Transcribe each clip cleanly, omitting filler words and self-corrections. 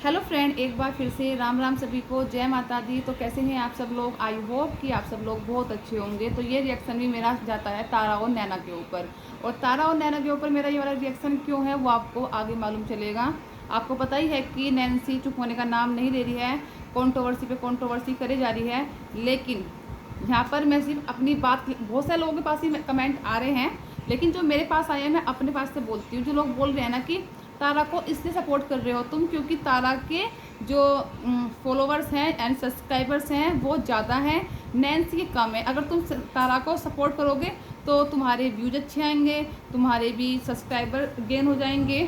Hello friend, एक बार फिर से राम राम सभी को, जय माता दी। तो कैसे हैं आप सब लोग? आई होप कि आप सब लोग बहुत अच्छे होंगे। तो ये रिएक्शन भी मेरा जाता है तारा और नैना के ऊपर। और तारा और नैना के ऊपर मेरा ये वाला रिएक्शन क्यों है वो आपको आगे मालूम चलेगा। आपको पता ही है कि नैन्सी चुप होने का नाम नहीं ले रही है, कॉन्ट्रोवर्सी पे कॉन्ट्रोवर्सी करे जा रही है। लेकिन यहाँ पर मैं सिर्फ अपनी बात, बहुत सारे लोगों के पास ही कमेंट आ रहे हैं, लेकिन जो मेरे पास आए हैं मैं अपने पास से बोलती हूँ। जो लोग बोल रहे हैं ना कि तारा को इसलिए सपोर्ट कर रहे हो तुम क्योंकि तारा के जो फॉलोवर्स हैं एंड सब्सक्राइबर्स हैं वो ज़्यादा हैं, नैन्सी के कम है। अगर तुम तारा को सपोर्ट करोगे तो तुम्हारे व्यूज अच्छे आएंगे, तुम्हारे भी सब्सक्राइबर गेन हो जाएंगे,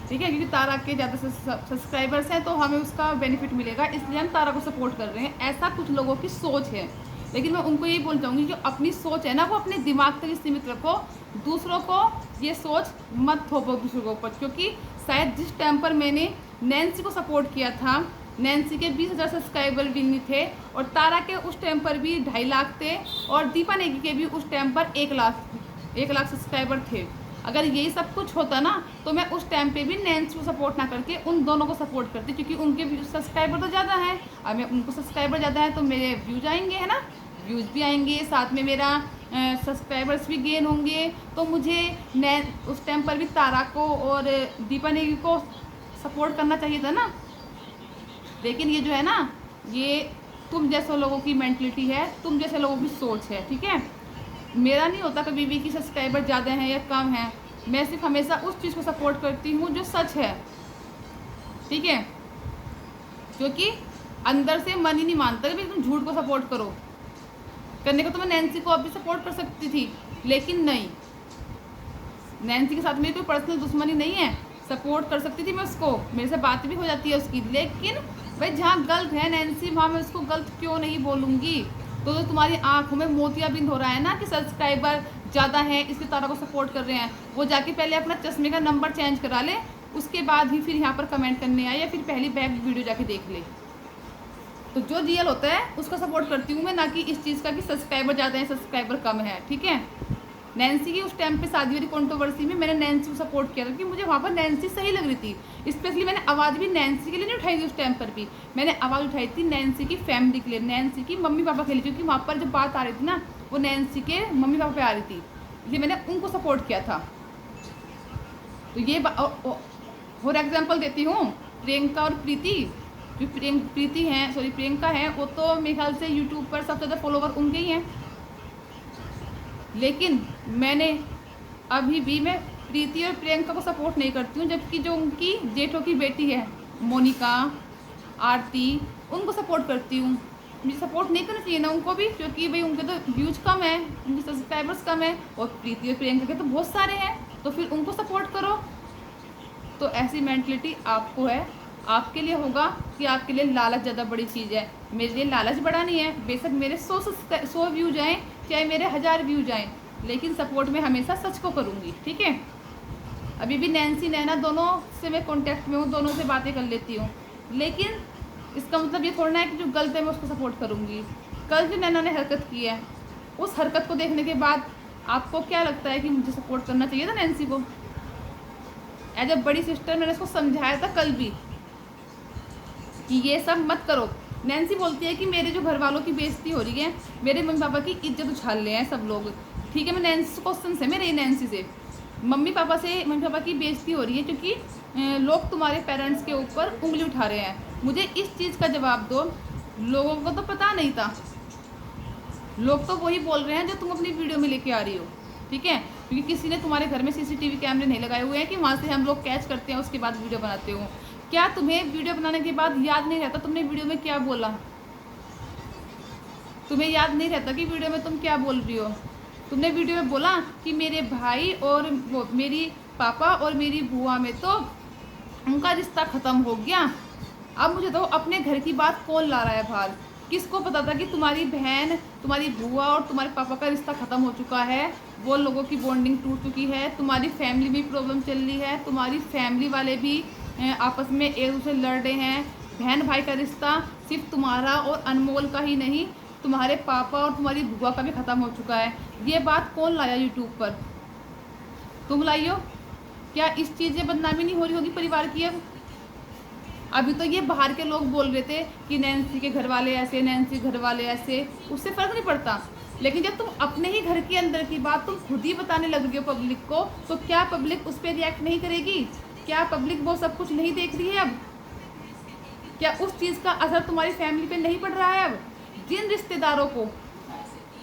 ठीक है। क्योंकि तारा के ज़्यादा सब्सक्राइबर्स हैं तो हमें उसका बेनिफिट मिलेगा, इसलिए हम तारा को सपोर्ट कर रहे हैं। ऐसा कुछ लोगों की सोच है, लेकिन मैं उनको यही बोल चाहूँगी जो अपनी सोच है ना वो अपने दिमाग तक सीमित रखो, दूसरों को ये सोच मत थोपो दूसरों के ऊपर। क्योंकि शायद जिस टाइम पर मैंने नैन्सी को सपोर्ट किया था, नैन्सी के 20,000 सब्सक्राइबर भी नहीं थे, और तारा के उस टाइम पर भी 2.5 लाख थे, और दीपा नेगी के भी उस टाइम पर 1 लाख सब्सक्राइबर थे। अगर यही सब कुछ होता ना तो मैं उस टाइम पे भी नैन्सी को सपोर्ट ना करके उन दोनों को सपोर्ट करती, क्योंकि उनके सब्सक्राइबर तो ज़्यादा हैं। अब मैं उनको सब्सक्राइबर ज़्यादा है तो मेरे व्यूज आएंगे, है ना, व्यूज़ भी आएंगे, साथ में मेरा सब्सक्राइबर्स भी गेन होंगे। तो मुझे उस टाइम पर भी तारा को और दीपा नेगी को सपोर्ट करना चाहिए था ना। लेकिन ये जो है ना, ये तुम जैसे लोगों की मेंटलिटी है, तुम जैसे लोगों की सोच है, ठीक है। मेरा नहीं होता कभी भी कि सब्सक्राइबर ज़्यादा हैं या कम हैं। मैं सिर्फ हमेशा उस चीज़ को सपोर्ट करती हूँ जो सच है, ठीक है। क्योंकि अंदर से मन ही नहीं मानता कि तुम झूठ को सपोर्ट करो। करने को तो मैं नैन्सी को अभी सपोर्ट कर सकती थी, लेकिन नहीं, नैन्सी के साथ मेरी कोई पर्सनल दुश्मनी नहीं है, सपोर्ट कर सकती थी मैं उसको, मेरे से बात भी हो जाती है उसकी। लेकिन भाई जहाँ गलत है नैन्सी वहाँ मैं उसको गलत क्यों नहीं बोलूँगी। तो जो तुम्हारी आंखों में मोतियाबिंद हो रहा है ना कि सब्सक्राइबर ज़्यादा है इसलिए तारा को सपोर्ट कर रहे हैं, वो जाके पहले अपना चश्मे का नंबर चेंज करा ले, उसके बाद ही फिर यहाँ पर कमेंट करने आए, या फिर पहली बैक वीडियो जाके देख ले। तो जो रियल होता है उसको सपोर्ट करती हूँ मैं, ना कि इस चीज़ का कि सब्सक्राइबर ज़्यादा है सब्सक्राइबर कम है, ठीक है। नैन्सी की उस टाइम पे शादी वाली कंट्रोवर्सी में मैंने नैन्सी को सपोर्ट किया था कि मुझे वहाँ पर नैन्सी सही लग रही थी। स्पेशली मैंने आवाज़ भी नैन्सी के लिए नहीं उठाई थी, उस टाइम पर भी मैंने आवाज़ उठाई थी नैन्सी की फैमिली के लिए, नैन्सी की मम्मी पापा के लिए, क्योंकि वहाँ पर जब बात आ रही थी ना वो नैन्सी के मम्मी पापा पे आ रही थी, इसलिए मैंने उनको सपोर्ट किया था। तो ये और एग्जाम्पल देती हूँ, प्रियंका और प्रीति, जो प्रियंका है वो तो मेरे ख्याल से यूट्यूब पर सबसे ज़्यादा फॉलोवर उनके ही हैं। लेकिन मैंने अभी भी मैं प्रीति और प्रियंका को सपोर्ट नहीं करती हूँ, जबकि जो उनकी जेठों की बेटी है मोनिका, आरती, उनको सपोर्ट करती हूँ। मुझे सपोर्ट नहीं करना चाहिए ना उनको भी, क्योंकि भाई उनके तो व्यूज कम है, उनके सब्सक्राइबर्स कम है, और प्रीति और प्रियंका के तो बहुत सारे हैं, तो फिर उनको सपोर्ट करो। तो ऐसी मेंटलिटी आपको है, आपके लिए होगा कि आपके लिए लालच ज़्यादा बड़ी चीज़ है। मेरे लिए लालच बड़ा नहीं है, बेशक मेरे 100 व्यूज आएँ चाहे मेरे 1000 व्यूज आएँ, लेकिन सपोर्ट मैं हमेशा सच को करूँगी, ठीक है। अभी भी नैन्सी नैना दोनों से मैं कॉन्टेक्ट में हूँ, दोनों से बातें कर लेती हूँ, लेकिन इसका मतलब ये थोड़ा है कि जो गलत है मैं उसको सपोर्ट करूँगी। कल जो नैना ने हरकत की है, उस हरकत को देखने के बाद आपको क्या लगता है कि मुझे सपोर्ट करना चाहिए था नैन्सी को? एज अ बड़ी सिस्टर मैंने उसको समझाया था कल भी कि ये सब मत करो। नैन्सी बोलती है कि मेरे जो घर वालों की बेइज्जती हो रही है, मेरे मम्मी पापा की इज्जत उछाल रहे हैं सब लोग, ठीक है। मैं नैन्सी क्वेश्चन से मेरे नैन्सी से मम्मी पापा की बेइज्जती हो रही है क्योंकि लोग तुम्हारे पेरेंट्स के ऊपर उंगली उठा रहे हैं। मुझे इस चीज़ का जवाब दो। लोगों को तो पता नहीं था, लोग तो वही बोल रहे हैं जो तुम अपनी वीडियो में लेके आ रही हो, ठीक है। क्योंकि किसी ने तुम्हारे घर में सीसीटीवी कैमरे नहीं लगाए हुए हैं कि वहाँ से हम लोग कैच करते हैं उसके बाद वीडियो बनाते हो। क्या तुम्हें वीडियो बनाने के बाद याद नहीं रहता तुमने वीडियो में क्या बोला? तुम्हें याद नहीं रहता कि वीडियो में तुम क्या बोल रही हो? तुमने वीडियो में बोला कि मेरे भाई और वो मेरी पापा और मेरी बुआ में तो उनका रिश्ता ख़त्म हो गया। अब मुझे तो अपने घर की बात कौन ला रहा है बाहर? किसको पता था कि तुम्हारी बहन, तुम्हारी बुआ और तुम्हारे पापा का रिश्ता ख़त्म हो चुका है, वो लोगों की बॉन्डिंग टूट चुकी है, तुम्हारी फैमिली में प्रॉब्लम चल रही है, तुम्हारी फैमिली वाले भी आपस में एक दूसरे लड़ रहे हैं। बहन भाई का रिश्ता सिर्फ तुम्हारा और अनमोल का ही नहीं, तुम्हारे पापा और तुम्हारी बुआ का भी ख़त्म हो चुका है। ये बात कौन लाया यूट्यूब पर? तुम लाई हो। क्या इस चीज़ से बदनामी नहीं हो रही होगी परिवार की अब? अभी तो ये बाहर के लोग बोल रहे थे कि नैन्सी के घर वाले ऐसे, नैन्सी के घर वाले ऐसे, उससे फ़र्क नहीं पड़ता। लेकिन जब तुम अपने ही घर के अंदर की बात तुम खुद ही बताने लग रही हो पब्लिक को, तो क्या पब्लिक उस पर रिएक्ट नहीं करेगी? क्या पब्लिक वो सब कुछ नहीं देख रही है अब? क्या उस चीज़ का असर तुम्हारी फैमिली पे नहीं पड़ रहा है अब? जिन रिश्तेदारों को,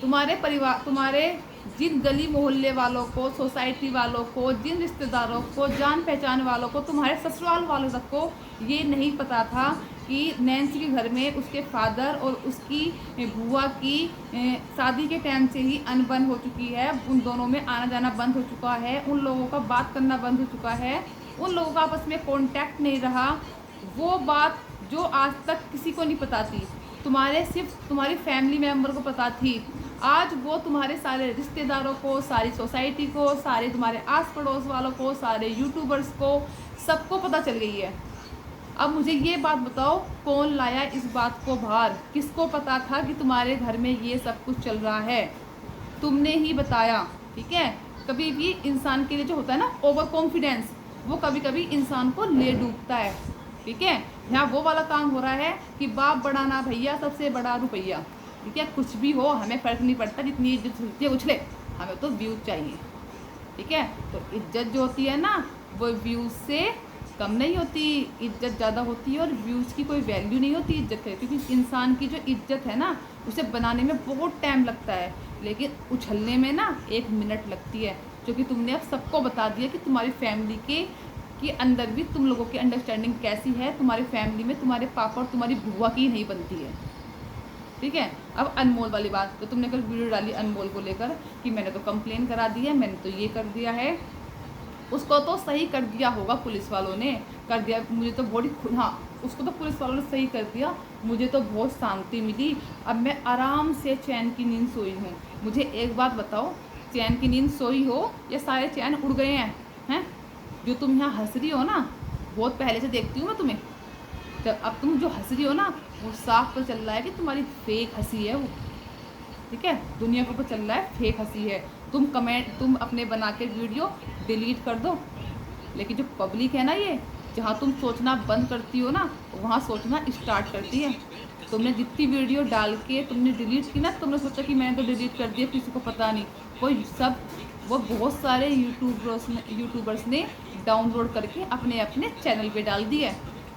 तुम्हारे परिवार, तुम्हारे जिन गली मोहल्ले वालों को, सोसाइटी वालों को, जिन रिश्तेदारों को, जान पहचान वालों को, तुम्हारे ससुराल वालों तक को ये नहीं पता था कि नैन्सी के घर में उसके फादर और उसकी बुआ की शादी के टाइम से ही अनबन हो चुकी है। उन दोनों में आना जाना बंद हो चुका है, उन लोगों का बात करना बंद हो चुका है, उन लोगों का आपस में कॉन्टैक्ट नहीं रहा। वो बात जो आज तक किसी को नहीं पता थी, सिर्फ तुम्हारी फैमिली मेम्बर को पता थी, आज वो तुम्हारे सारे रिश्तेदारों को, सारी सोसाइटी को, सारे तुम्हारे आस पड़ोस वालों को, सारे यूट्यूबर्स को, सबको पता चल गई है। अब मुझे ये बात बताओ, कौन लाया इस बात को बाहर? किसको पता था कि तुम्हारे घर में ये सब कुछ चल रहा है? तुमने ही बताया, ठीक है। कभी भी इंसान के लिए जो होता है ना ओवर कॉन्फिडेंस, वो कभी कभी इंसान को ले डूबता है, ठीक है। यहाँ वो वाला काम हो रहा है कि बाप बड़ा ना भैया, सबसे बड़ा रुपया, ठीक है। कुछ भी हो हमें फ़र्क नहीं पड़ता, जितनी इज्जत होती है उछले, हमें तो व्यूज़ चाहिए, ठीक है। तो इज्जत जो होती है ना, वो व्यूज़ से कम नहीं होती, इज्जत ज़्यादा होती है। और व्यूज़ की कोई वैल्यू नहीं होती इज्जत है, क्योंकि इंसान की जो इज्जत है ना, उसे बनाने में बहुत टाइम लगता है, लेकिन उछलने में ना 1 मिनट लगती है। क्योंकि तुमने अब सबको बता दिया कि तुम्हारी फैमिली के अंदर भी तुम लोगों की अंडरस्टैंडिंग कैसी है। तुम्हारी फैमिली में तुम्हारे पापा और तुम्हारी बुआ की नहीं बनती है, ठीक है। अब अनमोल वाली बात, तो तुमने कल वीडियो डाली अनमोल को लेकर कि मैंने तो कंप्लेन करा दी है, मैंने तो ये कर दिया है। उसको तो सही कर दिया होगा पुलिस वालों ने, कर दिया। मुझे तो हाँ, उसको तो पुलिस वालों ने सही कर दिया। मुझे तो बहुत शांति मिली, अब मैं आराम से चैन की नींद सोई हूँ। मुझे एक बात बताओ, चैन की नींद सोई हो या सारे चैन उड़ गए हैं? जो तुम यहाँ हंस रही हो ना, बहुत पहले से देखती हूँ मैं तुम्हें, जब अब तुम जो हंस रही हो ना, वो साफ तो चल रहा है कि तुम्हारी फेक हंसी है वो, ठीक है। दुनिया को पता चल रहा है फेक हंसी है। तुम अपने बना के वीडियो डिलीट कर दो, लेकिन जो पब्लिक है ना, ये जहाँ तुम सोचना बंद करती हो ना, वहाँ सोचना स्टार्ट करती है। तुमने जितनी वीडियो डाल के तुमने डिलीट की ना, तुमने सोचा कि मैंने तो डिलीट कर दिया, किसी को पता नहीं, वो बहुत सारे यूट्यूबर्स ने डाउनलोड करके अपने अपने चैनल पे डाल दिया,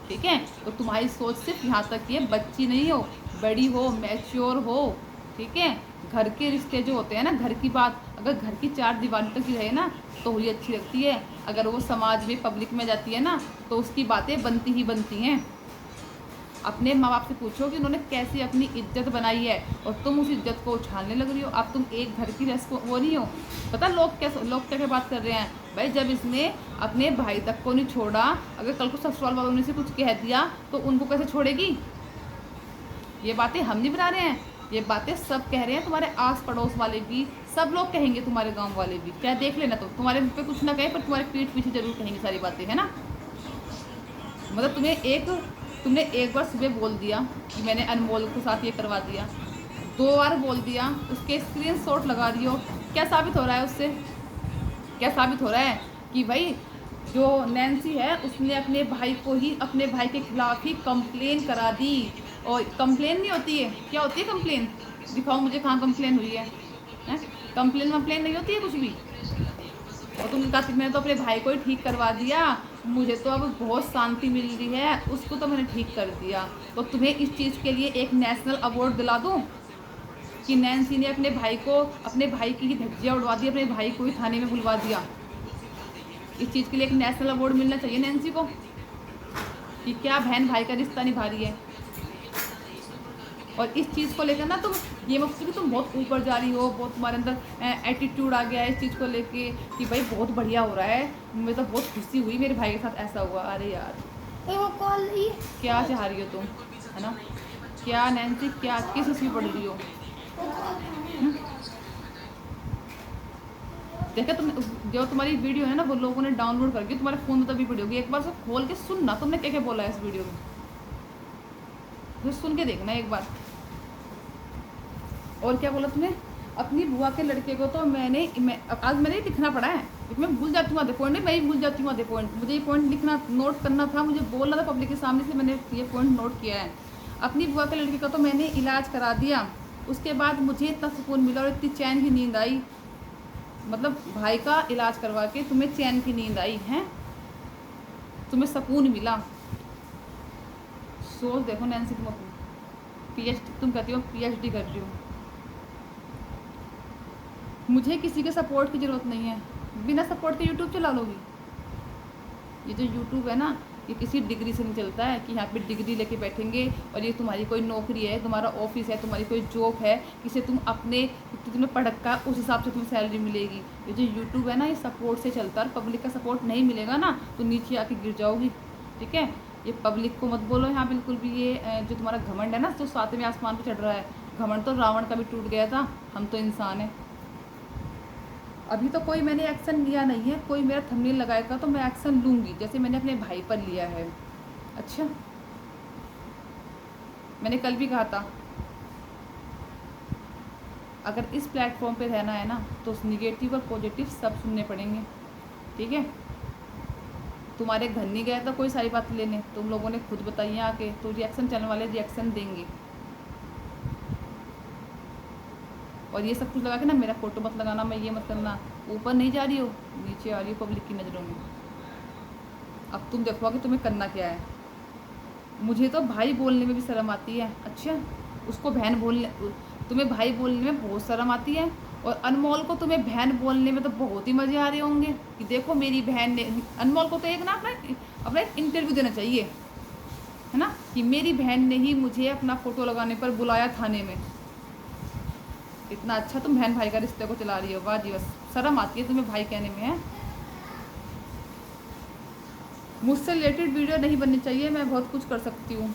ठीक है। तो तुम्हारी सोच सिर्फ यहाँ तक ही है, बच्ची नहीं हो, बड़ी हो, मैच्योर हो, ठीक है। घर के रिश्ते जो होते हैं ना, घर की बात अगर घर की 4 दीवार तक ही रहे ना, तो ही अच्छी लगती है। अगर वो समाज में, पब्लिक में जाती है ना, तो उसकी बातें बनती ही बनती हैं। अपने माँ बाप से पूछो कि उन्होंने कैसी अपनी इज्जत बनाई है, और तुम उस इज्जत को उछालने लग रही हो। अब तुम एक घर की वो नहीं हो। पता लोग क्या बात कर रहे हैं भाई, जब इसने अपने भाई तक को नहीं छोड़ा, अगर कल को ससुराल वालों ने से कुछ कह दिया तो उनको कैसे छोड़ेगी? ये बातें हम नहीं बना रहे हैं, ये बातें सब कह रहे हैं, तुम्हारे आस पड़ोस वाले भी, सब लोग कहेंगे, तुम्हारे गाँव वाले भी। क्या देख लेना, तुम्हारे मुँह पे कुछ ना कहे, पर तुम्हारे पीठ पीछे जरूर कहेंगे सारी बातें, है ना। मतलब तुमने एक बार सुबह बोल दिया कि मैंने अनमोल के साथ ये करवा दिया, 2 बार बोल दिया, उसके स्क्रीनशॉट लगा रही हो। क्या साबित हो रहा है उससे? क्या साबित हो रहा है कि भाई जो नैन्सी है उसने अपने भाई के खिलाफ ही कंप्लेन करा दी। और कंप्लेन नहीं होती है, क्या होती है कंप्लेन? दिखाओ मुझे कहाँ कंप्लेन हुई है? कंप्लेन नहीं होती है कुछ भी। और तुम कहती मैंने तो अपने भाई को ही ठीक करवा दिया, मुझे तो अब बहुत शांति मिल रही है, उसको तो मैंने ठीक कर दिया। तो तुम्हें इस चीज़ के लिए एक नेशनल अवार्ड दिला दूँ कि नैन्सी ने अपने भाई की धज्जियाँ उड़वा दी, अपने भाई को ही थाने में बुलवा दिया। इस चीज़ के लिए एक नेशनल अवार्ड मिलना चाहिए नैन्सी को कि क्या बहन भाई का रिश्ता निभा रही है। और इस चीज़ को लेकर ना तुम ये मत सोचो कि तुम बहुत ऊपर जा रही हो, बहुत तुम्हारे अंदर एटीट्यूड आ गया है इस चीज़ को लेके कि भाई बहुत बढ़िया हो रहा है, मुझे तो बहुत खुशी हुई मेरे भाई के साथ ऐसा हुआ। अरे यार, वो कॉल क्या चाह रही हो तुम, है ना? क्या नैन्सी, क्या किस उसमें पढ़ रही हो? देखा तुम, जो तुम्हारी वीडियो है ना, वो लोगों ने डाउनलोड करके तुम्हारे फ़ोन में तभी पड़ी होगी। एक बार सब खोल के सुनना, तुमने क्या क्या बोला है इस वीडियो में, तो सुन के देखना एक बार। और क्या बोला तुमने? अपनी बुआ के लड़के को तो आज मैंने दिखना पड़ा है, क्योंकि मैं भूल जाती हूँ आधे पॉइंट, नहीं मैं ही भूल जाती हूँ आधे पॉइंट। मुझे ये पॉइंट लिखना नोट करना था, मुझे बोलना था पब्लिक के सामने से, मैंने ये पॉइंट नोट किया है। अपनी बुआ के लड़की का तो मैंने इलाज करा दिया, उसके बाद मुझे इतना सुकून मिला और इतनी चैन की नींद आई। मतलब भाई का इलाज करवा के तुम्हें चैन की नींद आई है, तुम्हें सुकून मिला। सोच देखो नैन्सी, तुम अपनी तुम कहती हो पीएचडी कर रही हो। मुझे किसी के सपोर्ट की ज़रूरत नहीं है, बिना सपोर्ट के यूट्यूब चला लोगी। ये जो यूट्यूब है ना, ये किसी डिग्री से नहीं चलता है कि यहाँ पे डिग्री लेके बैठेंगे और ये तुम्हारी कोई नौकरी है, तुम्हारा ऑफिस है, तुम्हारी कोई जॉब है, किसे तुम अपने तुम्हें पढ़ का उस हिसाब से तुम्हें सैलरी मिलेगी। ये जो यूट्यूब है ना, ये सपोर्ट से चलता है, और पब्लिक का सपोर्ट नहीं मिलेगा ना तो नीचे आके गिर जाओगी। ठीक है, ये पब्लिक को मत बोलो यहाँ बिल्कुल भी। ये जो तुम्हारा घमंड है ना, जो सातवें आसमान पर चढ़ रहा है, घमंड तो रावण का भी टूट गया था, हम तो इंसान हैं। अभी तो कोई मैंने एक्शन लिया नहीं है, कोई मेरा थंबनेल लगाएगा तो मैं एक्शन लूँगी, जैसे मैंने अपने भाई पर लिया है। अच्छा, मैंने कल भी कहा था, अगर इस प्लेटफॉर्म पे रहना है ना तो निगेटिव और पॉजिटिव सब सुनने पड़ेंगे। ठीक है, तुम्हारे घर नहीं गया तो कोई सारी बात लेने, तुम लोगों ने खुद बताइए आके, तो रिएक्शन चैनल वाले रिएक्शन देंगे। और ये सब कुछ लगा के ना, मेरा फोटो मत लगाना, मैं ये मत करना, ऊपर नहीं जा रही हो, नीचे आ रही हो पब्लिक की नज़रों में। अब तुम देखो कि तुम्हें करना क्या है। मुझे तो भाई बोलने में भी शर्म आती है। अच्छा, उसको बहन बोलने, तुम्हें भाई बोलने में बहुत शर्म आती है, और अनमोल को तुम्हें बहन बोलने में तो बहुत ही मज़े आ रहे होंगे कि देखो मेरी बहन ने। अनमोल को तो एक ना अपना एक इंटरव्यू देना चाहिए, है ना, कि मेरी बहन ने ही मुझे अपना फ़ोटो लगाने पर बुलाया थाने में। इतना अच्छा तुम बहन भाई का रिश्ते को चला रही हो, वाह जी, बस शर्म आती है तुम्हें भाई कहने में। है, मुझसे रिलेटेड वीडियो नहीं बननी चाहिए, मैं बहुत कुछ कर सकती हूँ,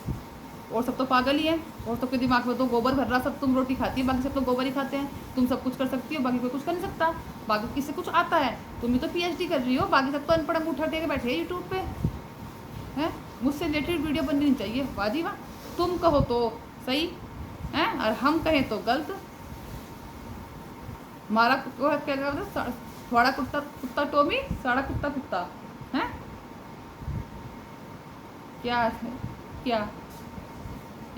और सब तो पागल ही है, और सबके दिमाग में तो गोबर भर रहा, सब तुम रोटी खाती है, बाकी सब तो गोबर ही खाते हैं। तुम सब कुछ कर सकती हो, बाकी कोई कुछ कर नहीं सकता, बाकी किसी कुछ आता है, तुम ही तो पीएचडी कर रही हो, बाकी सब तो अनपढ़ अंगूठा टेके बैठे हैं यूट्यूब पे। हैं, मुझसे रिलेटेड वीडियो बननी नहीं चाहिए, वाह जी वाह। तुम कहो तो सही है और हम कहें तो गलत। मारा क्या थोड़ा कुत्ता कुत्ता टोमी, साड़ा कुत्ता कुत्ता है, क्या है क्या?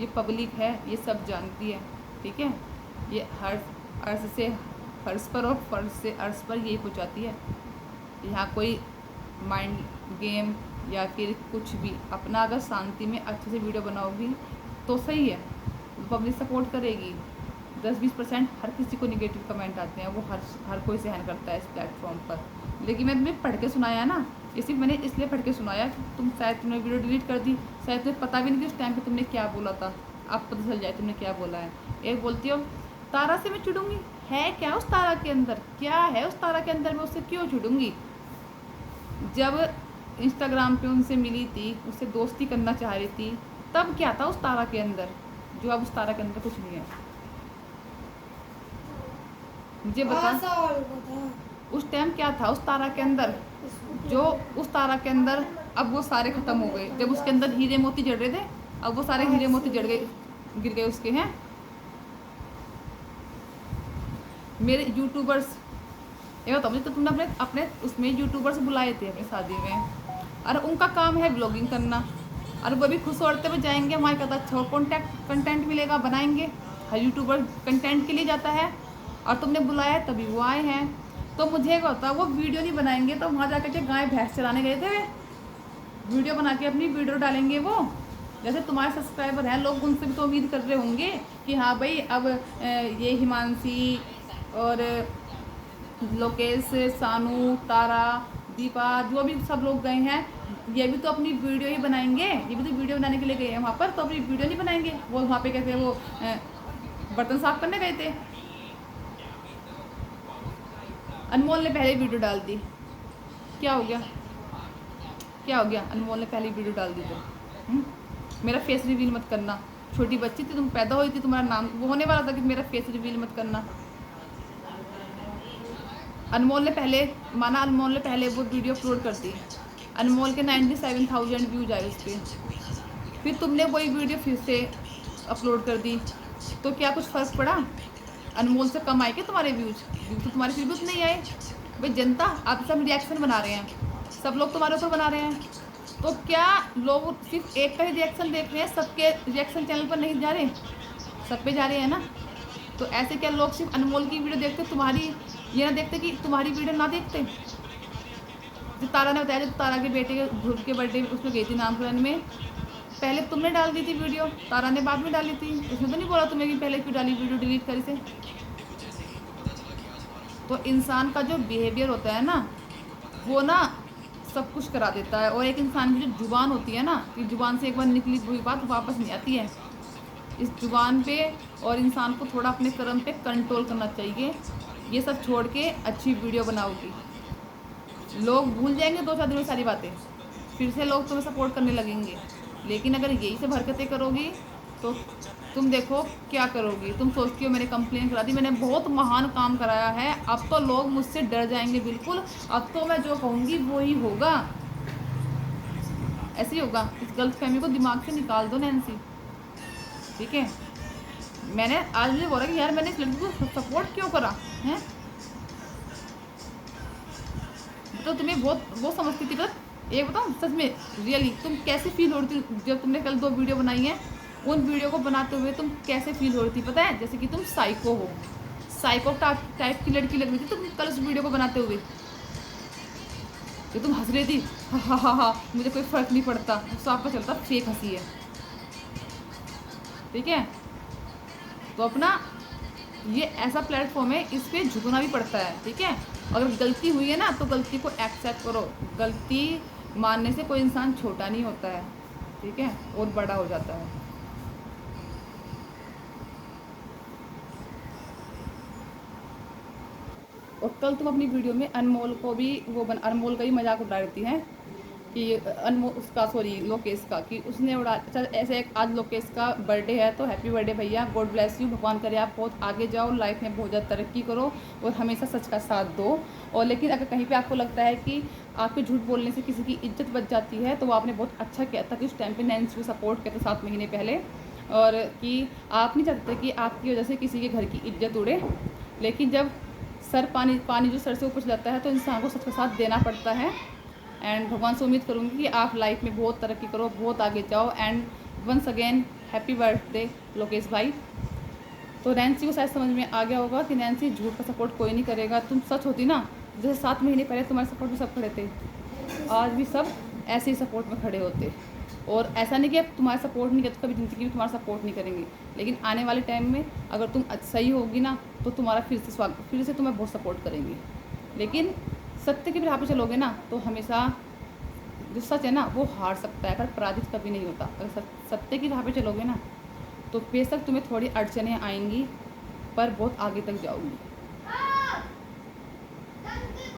ये पब्लिक है, ये सब जानती है। ठीक है, ये हर अर्श से फर्श पर और फर्श से अर्श पर यही पहुँचाती है। यहाँ कोई माइंड गेम या फिर कुछ भी, अपना अगर शांति में अच्छे से वीडियो बनाओगी तो सही है, पब्लिक सपोर्ट करेगी। 10-20% हर किसी को निगेटिव कमेंट आते हैं, वो हर कोई सहन करता है इस प्लेटफॉर्म पर। लेकिन मैं तुम्हें पढ़ के सुनाया ना, ये सिर्फ मैंने इसलिए पढ़ के सुनाया कि तुमने वीडियो डिलीट कर दी, शायद तुम्हें पता भी नहीं कि उस टाइम पे तुमने क्या बोला था, आप पता चल जाए तुमने क्या बोला है। एक बोलती हो तारा से मैं चिढ़ूंगी, है क्या उस तारा के अंदर, क्या है उस तारा के अंदर, मैं उससे क्यों चिढ़ूंगी? जब इंस्टाग्राम पे उनसे मिली थी, उससे दोस्ती करना चाह रही थी, तब क्या था उस तारा के अंदर, जो अब उस तारा के अंदर कुछ नहीं है। मुझे बता उस टाइम क्या था उस तारा के अंदर, जो उस तारा के अंदर अब वो सारे ख़त्म हो गए। जब उसके अंदर हीरे मोती जड़ रहे थे, अब वो सारे हीरे मोती जड़ गए, गिर गए उसके। हैं मेरे यूट्यूबर्स, ये बताओ मुझे, तो तुमने अपने अपने उसमें यूट्यूबर्स बुलाए थे अपनी शादी में, और उनका काम है ब्लॉगिंग करना, और वो भी खुश औरते में जाएंगे, वहाँ का अच्छा कंटेंट मिलेगा, बनाएंगे। हर यूट्यूबर कंटेंट के लिए जाता है, और तुमने बुलाया तभी वो आए हैं। तो मुझे क्या होता, वो वीडियो नहीं बनाएंगे तो वहाँ जाकर के गाय भैंस चराने गए थे, वीडियो बना के अपनी वीडियो डालेंगे। वो जैसे तुम्हारे सब्सक्राइबर हैं, लोग उनसे भी तो उम्मीद कर रहे होंगे कि हाँ भाई अब ये हिमांशी और लोकेश, सानू, तारा, दीपा, जो भी सब लोग गए हैं, ये भी तो अपनी वीडियो ही बनाएंगे, ये भी तो वीडियो बनाने के लिए गए हैं वहाँ पर, तो अपनी वीडियो नहीं बनाएंगे। वो वहाँ पे कहते हैं वो बर्तन साफ करने गए थे। अनमोल ने पहले वीडियो डाल दी, क्या हो गया, क्या हो गया? अनमोल ने पहले वीडियो डाल दी तो मेरा फेस रिवील मत करना। छोटी बच्ची थी, तुम पैदा हुई थी, तुम्हारा नाम वो होने वाला था कि मेरा फेस रिवील मत करना। अनमोल ने पहले माना, अनमोल ने पहले वो वीडियो अपलोड कर दी, अनमोल के 97,000 व्यूज आए उस पर। फिर तुमने वही वीडियो फिर से अपलोड कर दी, तो क्या कुछ फ़र्क पड़ा? अनमोल से कम आए क्या तुम्हारे व्यूज? तो तुम्हारे फिर भी उतने ही आए। भाई जनता, आप सब रिएक्शन बना रहे हैं, सब लोग तुम्हारे ऊपर बना रहे हैं, तो क्या लोग सिर्फ एक का ही रिएक्शन देख रहे हैं, सबके रिएक्शन चैनल पर नहीं जा रहे, सब पे जा रहे हैं ना। तो ऐसे क्या लोग सिर्फ अनमोल की वीडियो देखते, तुम्हारी ये ना देखते कि तुम्हारी वीडियो ना देखते। जो तारा ने बताया, जब तारा के बेटे के ध्रुव के बर्थडे उसमें गई थी नामकरण में, पहले तुमने डाल दी थी वीडियो, तारा ने बाद में डाली थी, उसने तो नहीं बोला तुम्हें कि पहले क्यों डाली वीडियो, डिलीट करी से। तो इंसान का जो बिहेवियर होता है ना, वो ना सब कुछ करा देता है। और एक इंसान की जो जुबान होती है ना, कि जुबान से एक बार निकली हुई बात वापस नहीं आती है। इस जुबान पे और इंसान को थोड़ा अपने कर्म पे कंट्रोल करना चाहिए। ये सब छोड़ के अच्छी वीडियो बनाओगी, लोग भूल जाएंगे 2-4 दिन में सारी बातें, फिर से लोग तुम्हें सपोर्ट करने लगेंगे। लेकिन अगर यही सब हरकतें करोगी तो तुम देखो क्या करोगी। तुम सोचती हो मैंने कंप्लेन करा दी, मैंने बहुत महान काम कराया है, अब तो लोग मुझसे डर जाएंगे बिल्कुल, अब तो मैं जो कहूँगी वो ही होगा। ऐसे ही होगा। इस गलत फहमी को दिमाग से निकाल दो नैन्सी, ठीक है। मैंने आज मुझे बोला कि यार मैंने इस लड़की को सपोर्ट क्यों करा है, तो तुम्हें बहुत समझती थी। बस एक बताओ सच में, रियली तुम कैसे फील हो रही थी जब तुमने कल 2 वीडियो बनाई हैं। उन वीडियो को बनाते हुए तुम कैसे फील हो रही थी पता है, जैसे कि तुम साइको हो, साइको टाइप की लड़की लग रही थी तुम कल उस वीडियो को बनाते हुए। जो तुम हंस रही थी, हा, मुझे कोई फ़र्क नहीं पड़ता, साफ का चलता फेक हंसी है, ठीक है। तो अपना ये ऐसा प्लेटफॉर्म है, इस पर झुकना भी पड़ता है, ठीक है। अगर गलती हुई है ना तो गलती को एक्सेप्ट करो। गलती मानने से कोई इंसान छोटा नहीं होता है, ठीक है, और बड़ा हो जाता है। और कल तुम अपनी वीडियो में अनमोल को भी अनमोल का ही मजाक उड़ा रही है कि अनमोल उसका, सॉरी लोकेश का, कि उसने उड़ा। अच्छा ऐसे आज लोकेश का बर्थडे है तो हैप्पी बर्थडे भैया, गॉड ब्लेस यू, भगवान करे आप बहुत आगे जाओ, लाइफ में बहुत ज़्यादा तरक्की करो और हमेशा सच का साथ दो। और लेकिन अगर कहीं पे आपको लगता है कि आपके झूठ बोलने से किसी की इज्जत बच जाती है, तो वो आपने बहुत अच्छा किया था कि उस टाइम पे नैन्सी को सपोर्ट किया था 7 महीने पहले, और कि आप नहीं चाहते कि आपकी वजह से किसी के घर की इज्जत उड़े। लेकिन जब पानी जो सर से ऊपर जाता है तो इंसान को सच का साथ देना पड़ता है। एंड भगवान से उम्मीद करूँगी कि आप लाइफ में बहुत तरक्की करो, बहुत आगे जाओ। And once again happy birthday Lokesh भाई। तो नैन्सी को शायद समझ में आ गया होगा कि नैन्सी झूठ का सपोर्ट कोई नहीं करेगा। तुम सच होती ना, जैसे 7 महीने पहले तुम्हारे सपोर्ट में सब खड़े थे, आज भी सब ऐसे ही सपोर्ट में खड़े होते। और ऐसा नहीं कि अब तुम्हारा सपोर्ट नहीं करते, कभी ज़िंदगी में तुम्हारा सपोर्ट नहीं करेंगे, लेकिन आने वाले टाइम में अगर तुम सही होगी ना तो तुम्हारा फिर से तुम्हें बहुत सपोर्ट करेंगे। लेकिन सत्य के राह पे चलोगे ना तो हमेशा जो सच है ना वो हार सकता है, पर पराजित कभी नहीं होता। अगर सत्य की राह पे चलोगे ना तो बेशक तुम्हें थोड़ी अड़चनें आएंगी, पर बहुत आगे तक जाओगी।